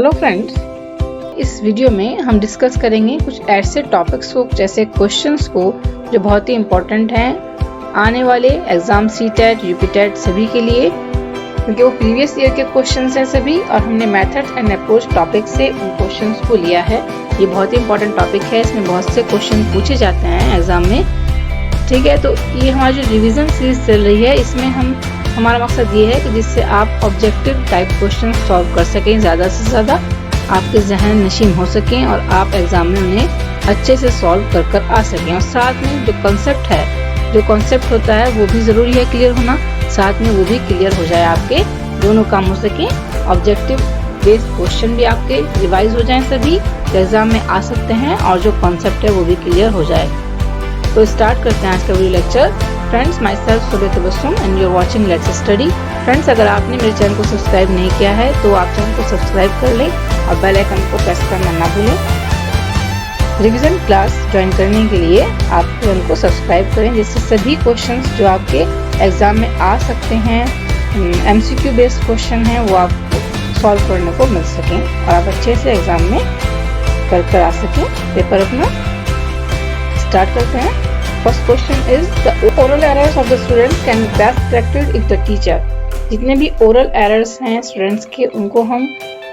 Hello friends, इस video में हम डिस्कस करेंगे कुछ ऐसे टॉपिक्स को, जैसे क्वेश्चंस को जो बहुत ही इम्पोर्टेंट हैं आने वाले एग्जाम सीटेट, यूपीटेट सभी के लिए, क्योंकि वो प्रीवियस ईयर के क्वेश्चंस हैं सभी, और हमने मेथड एंड अप्रोच टॉपिक से उन क्वेश्चंस को लिया है। ये बहुत ही इंपॉर्टेंट टॉपिक है, इसमें बहुत से क्वेश्चन पूछे जाते हैं एग्जाम में। ठीक है, तो ये हमारी जो रिविजन सीरीज चल रही है, इसमें हमारा मकसद ये है कि जिससे आप ऑब्जेक्टिव टाइप क्वेश्चन सॉल्व कर सकें, ज़्यादा से ज़्यादा आपके जहन नशीन हो सकें और आप एग्जाम में उन्हें अच्छे से सॉल्व कर आ सकें। और साथ में जो कॉन्सेप्ट होता है वो भी ज़रूरी है क्लियर होना, साथ में वो भी क्लियर हो जाए, आपके दोनों काम हो सकें। ऑब्जेक्टिव बेस्ड क्वेश्चन भी आपके रिवाइज हो जाएं, सभी एग्जाम में आ सकते हैं, और जो कॉन्सेप्ट है वो भी क्लियर हो जाए। तो स्टार्ट करते हैं आज का video lecture. Friends, myself Subah Tabassum and you are watching let's study. Friends, अगर आपने मेरे चैनल को सब्सक्राइब नहीं किया है तो आप चैनल को सब्सक्राइब कर लें और बेल आइकन को प्रेस करना ना भूलें। रिवीजन क्लास ज्वाइन करने के लिए आप चैनल को सब्सक्राइब करें, जिससे सभी क्वेश्चंस जो आपके एग्जाम में आ सकते हैं, MCQ बेस्ड क्वेश्चन हैं, वो आपको सॉल्व करने को मिल सकें और आप अच्छे से एग्जाम में कर आ सकें पेपर अपना। स्टार्ट करते हैं। First question is the oral errors of the students can be best corrected if the teacher. जितने भी ओरल एरर्स हैं स्टूडेंट्स के, उनको हम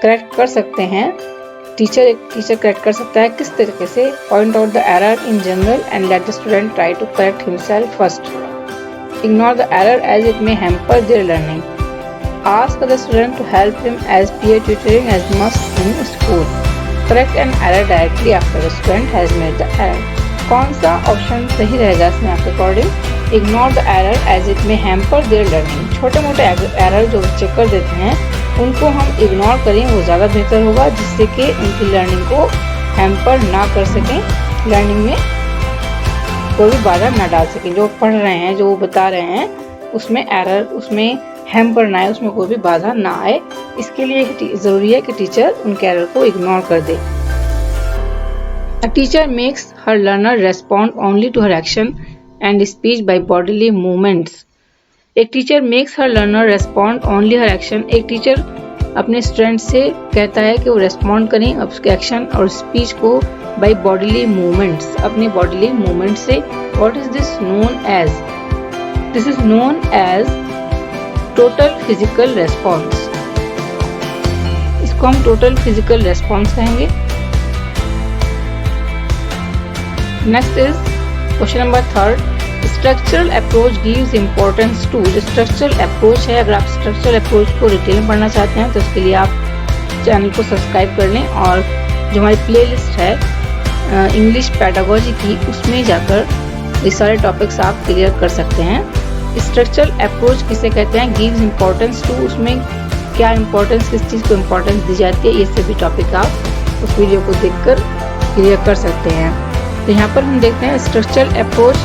करेक्ट कर सकते हैं। टीचर करेक्ट कर सकता है किस तरीके से? Point out the error in general and let the student try to correct himself first. Ignore the error as it may hamper their learning. Ask the student to help him as peer tutoring as must in school. Correct an error directly after the student has made the error. कौन सा option सही रहेगा इसमें आपके according? Ignore the error as it may hamper their learning. छोटे मोटे error जो बच्चे कर देते हैं उनको हम इग्नोर करें, वो ज़्यादा बेहतर होगा, जिससे कि उनकी लर्निंग को हैम्पर ना कर सकें, लर्निंग में कोई भी बाधा ना डाल सकें। जो पढ़ रहे हैं, जो वो बता रहे हैं, उसमें एरर, उसमें हैम्पर ना आए, उसमें कोई भी बाधा ना आए। इसके लिए ज़रूरी है कि टीचर उनके एरर को इग्नोर कर दे। A teacher makes her learner respond only to her action and speech by bodily movements. एक teacher makes her learner respond only her action. एक टीचर अपने स्टूडेंट से कहता है कि वो रेस्पॉन्ड करें उसके एक्शन और स्पीच को by bodily movements, अपने bodily movements से। What is this known as? This is known as total physical response. इसको हम total physical response कहेंगे। Next is question number 3rd। Structural approach gives importance to. जो structural approach है, अगर आप structural approach को detail में पढ़ना चाहते हैं तो उसके लिए आप चैनल को सब्सक्राइब कर लें, और जो हमारी प्लेलिस्ट है इंग्लिश पेडागोजी की, उसमें जाकर ये सारे टॉपिक्स आप क्लियर कर सकते हैं। स्ट्रक्चरल अप्रोच किसे कहते हैं? Gives importance to. उसमें क्या इम्पोर्टेंस, किस चीज़ को इम्पोर्टेंस दी जाती है, ये सभी टॉपिक आप उस वीडियो को देखकर क्लियर कर सकते हैं। तो यहाँ पर हम देखते हैं स्ट्रक्चरल अप्रोच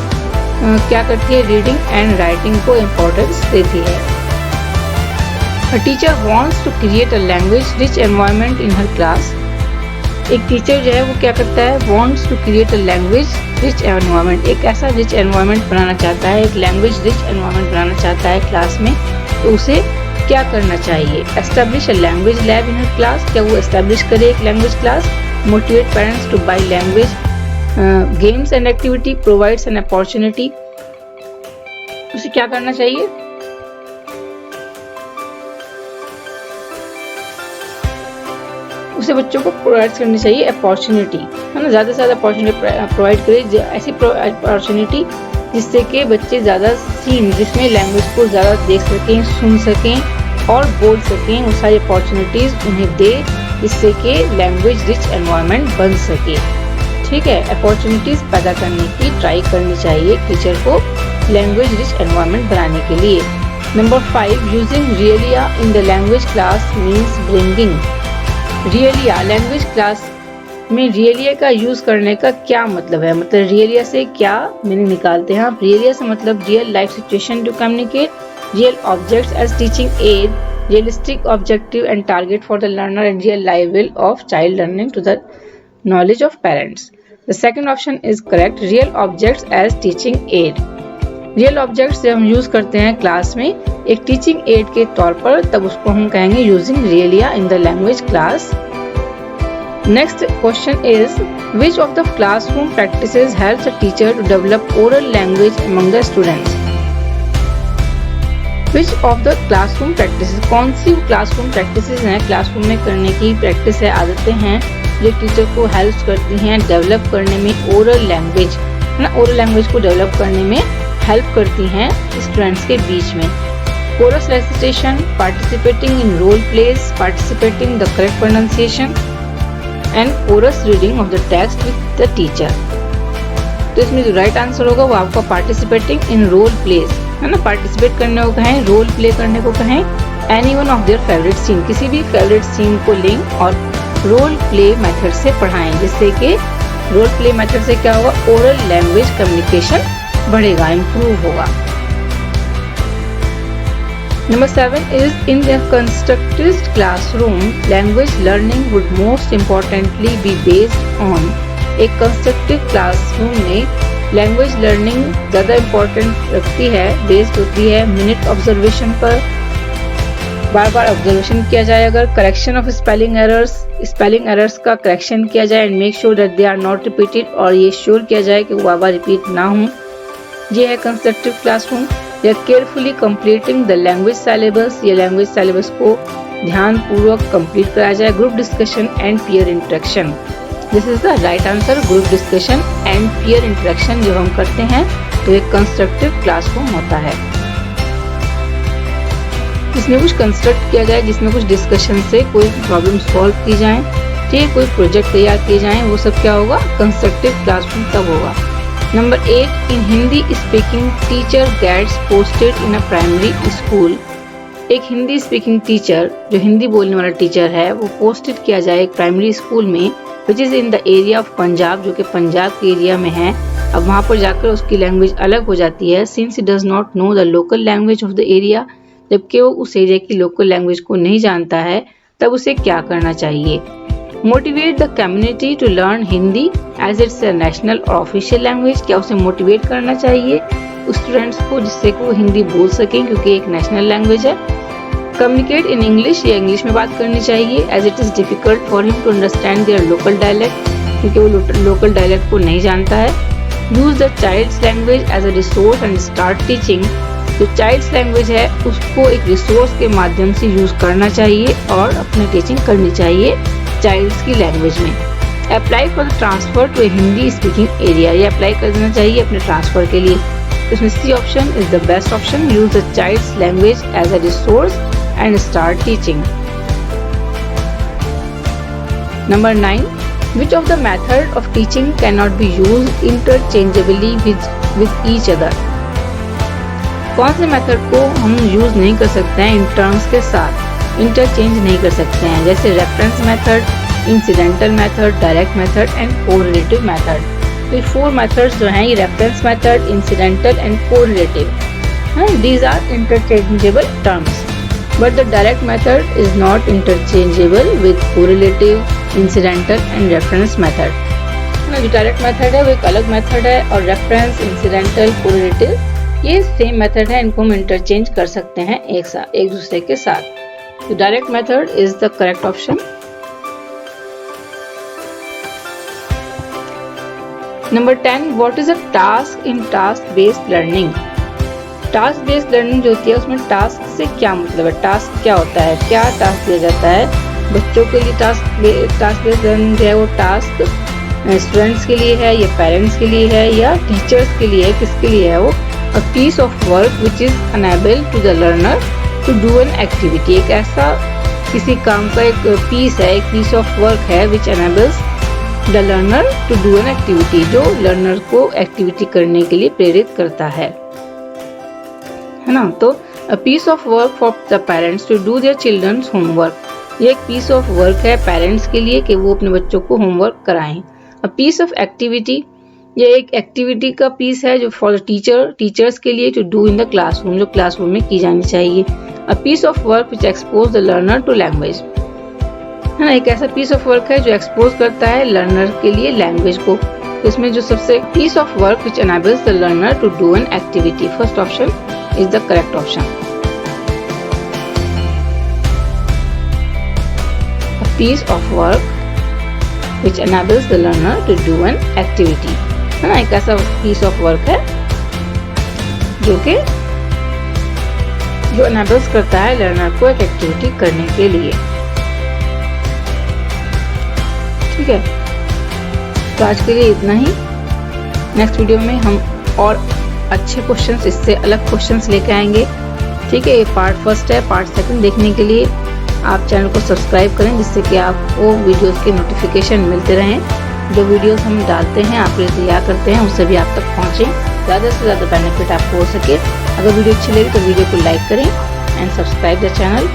क्या करती है? रीडिंग एंड राइटिंग को इम्पोर्टेंस देती है। A teacher wants to create a language rich environment in her class. एक टीचर जो है वो क्या करता है? Wants to create a language rich environment. एक ऐसा रिच एनवायरनमेंट बनाना चाहता है, एक लैंग्वेज रिच एनवायरनमेंट बनाना चाहता है क्लास में, तो उसे क्या करना चाहिए? Establish a language lab in her class. क्या वो एस्टेब्लिश करे एक language class? Motivate parents to buy language games and activity, provides an opportunity. उसे क्या करना चाहिए? उसे बच्चों को प्रोवाइड करनी चाहिए अपॉर्चुनिटी, है ना, ज़्यादा से ज़्यादा अपॉर्चुनिटी प्रोवाइड करे, ऐसी अपॉर्चुनिटी जिससे कि बच्चे ज़्यादा सीन, जिसमें लैंग्वेज को ज़्यादा देख सकें, सुन सकें और बोल सकें। वो सारी अपॉर्चुनिटीज़ उन्हें दे, जिससे कि लैंग्वेज रिच एनवायरनमेंट बन सके। ठीक है, अपॉर्चुनिटीज पैदा करने की ट्राई करनी चाहिए टीचर को लैंग्वेज रिच एनवायरनमेंट बनाने के लिए। Number 5, using realia in the language class means bringing. Realia, language class में रियलिया का यूज करने का क्या मतलब है? मतलब रियलिया से क्या मीनिंग निकालते हैं आप? रियलिया से मतलब real life situation to communicate, real objects as teaching aid, realistic objective and target for the learner, and real level of child learning to the knowledge of parents. The second option is correct. Real objects as teaching aid. Real objects जब हम use करते हैं class में एक teaching add के तौर पर, तब उसको हम कहेंगे using realia in the language class Next question is, which of the classroom practices helps a teacher to develop oral language among the students? Which of the classroom practices, कौन सी classroom practices हैं, classroom में करने की practice है, आदतें हैं जो teacher को हेल्प करती हैं डेवलप करने में ओरल लैंग्वेज, है ना, ओरल लैंग्वेज को डेवलप करने में हेल्प करती हैं स्टूडेंट्स के बीच में. Chorus recitation, participating in role plays, participating the correct pronunciation and chorus reading of the text with the teacher. तो इसमें जो राइट आंसर होगा वो आपका पार्टिसिपेटिंग इन रोल प्लेस, है ना. पार्टिसिपेट करने को कहें, रोल प्ले करने को कहें, any one of their favourite scene, किसी भी फेवरेट सीन को लें और रोल प्ले मेथड से पढ़ाएं, जिससे कि रोल प्ले मेथड से क्या होगा, ओरल लैंग्वेज कम्युनिकेशन बढ़ेगा, इम्प्रूव होगा. Number 7 is, in the constructivist classroom, language learning would most importantly be based on. एक कंस्ट्रक्टिव क्लासरूम में लैंग्वेज लर्निंग ज़्यादा इम्पोर्टेंट रखती है, बेस्ड होती है मिनट ऑब्जर्वेशन पर. बार बार ऑब्जर्वेशन किया जाए, अगर करेक्शन ऑफ स्पेलिंग एरर्स का करेक्शन किया जाए and make sure that they are not repeated, और ये श्योर किया जाए कि वो बार बार रिपीट ना हो. ये है कंस्ट्रक्टिव क्लासरूम. या carefully completing the language syllabus, ये लैंग्वेज सिलेबस को ध्यानपूर्वक कंप्लीट कराया जाए. Group discussion and peer interaction, this is the right answer. Group discussion and peer interaction जब हम करते हैं तो एक कंस्ट्रक्टिव क्लासरूम होता है, जिसमें कुछ कंस्ट्रक्ट किया जाए, जिसमें कुछ डिस्कशन से कोई प्रॉब्लम सॉल्व की जाए, ठीक है, कोई प्रोजेक्ट तैयार किए जाए, वो सब क्या होगा, कंस्ट्रक्टिव क्लासरूम तब होगा. Number 8, in Hindi speaking teacher gets posted in a primary school. एक हिंदी स्पीकिंग टीचर, जो हिंदी बोलने वाला टीचर है, वो पोस्टेड किया जाए एक प्राइमरी स्कूल में, which is in the area of Punjab, जो कि पंजाब के एरिया में है. अब वहाँ पर जाकर उसकी लैंग्वेज अलग हो जाती है, since he does not know the local language of the area. जबकि वो उस एरिया की लोकल लैंग्वेज को नहीं जानता है, तब उसे क्या करना चाहिए. Motivate the community to learn Hindi as it's a national और ऑफिशियल लैंग्वेज. क्या उसे मोटिवेट करना चाहिए उस स्टूडेंट्स को, जिससे कि वो हिंदी बोल सकें, क्योंकि एक नेशनल लैंग्वेज है. कम्युनिकेट इन इंग्लिश, या इंग्लिश में बात करनी चाहिए, as it is difficult for him to understand their local dialect, क्योंकि वो लोकल डायलेक्ट को नहीं जानता है. Use the child's language as a resource and start teaching. जो चाइल्ड्स लैंग्वेज है उसको एक रिसोर्स के माध्यम से यूज करना चाहिए और अपनी टीचिंग करनी चाहिए चाइल्ड्स की लैंग्वेज में. Apply for the transfer to a Hindi speaking area, ये अप्लाई कर देना चाहिए अपने ट्रांसफर के लिए. इसमें C option is the best option. Use the child's language as a resource and start teaching. Number 9, which of the method of teaching cannot be used interchangeably with each other? कौन से method को हम use नहीं कर सकते हैं in terms के साथ, इंटरचेंज नहीं कर सकते हैं, जैसे reference method, incidental method, direct method and correlative method. तो ये 4 मेथड्स जो हैं, ये reference method, incidental and correlative, these are interchangeable terms. But the direct method is not interchangeable with correlative, incidental and reference method. जो direct method है वो एक अलग मेथड है, और रेफरेंस, इंसिडेंटल, कोरिलेटिव ये सेम मेथड है, इनको हम इंटरचेंज कर सकते हैं एक दूसरे के साथ. तो direct method is the correct option. Number 10, what is a task in task based learning. Task based learning जो होती है उसमें टास्क से क्या मतलब है, टास्क क्या होता है, क्या टास्क दिया जाता है बच्चों के लिए. टास्क बेस्ड लर्निंग जो है वो टास्क स्टूडेंट्स के लिए है, या पेरेंट्स के लिए है, या टीचर्स के लिए है, किसके लिए है वो. A piece of work which is enable to the learner to do an activity. एक ऐसा किसी काम का एक पीस है, एक पीस ऑफ वर्क है which enables the learner to do an activity, जो लर्नर को एक्टिविटी करने के लिए प्रेरित करता है ना. तो a piece of work for the parents to do their childrens homework. ये एक पीस ऑफ वर्क है पेरेंट्स के लिए कि वो अपने बच्चों को होमवर्क कराएं. अ पीस ऑफ एक्टिविटी, ये एक एक्टिविटी का पीस है जो फॉर द टीचर्स के लिए to do in the classroom, जो क्लासरूम में की जानी चाहिए. A piece of work which expose the learner to language, है ना, एक ऐसा पीस ऑफ वर्क है जो एक्सपोज करता है लर्नर के लिए लैंग्वेज को. इसमें जो सबसे piece of work which enables the learner to do an activity, first option is the correct option. A piece of work which enables the learner to do an activity। है ना, एक ऐसा piece of work है जो enables करता है learner को एक एक्टिविटी करने के लिए। ठीक है, तो आज के लिए इतना ही। नेक्स्ट वीडियो में हम और अच्छे क्वेश्चंस, इससे अलग क्वेश्चंस लेके आएंगे। ठीक है, ये पार्ट फर्स्ट है। पार्ट सेकंड देखने के लिए आप चैनल को सब्सक्राइब करें, जिससे कि आपको वीडियोस के नोटिफिकेशन मिलते रहें। जो वीडियोस हम डालते हैं, आप लिए तैयार करते हैं, उससे भी आप तक पहुंचे, ज़्यादा से ज़्यादा बेनिफिट आपको हो सके। अगर वीडियो अच्छी लगी तो वीडियो को लाइक करें and subscribe the channel.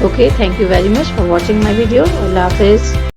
Okay, thank you very much for watching my video. अल्लाह हाफिज़।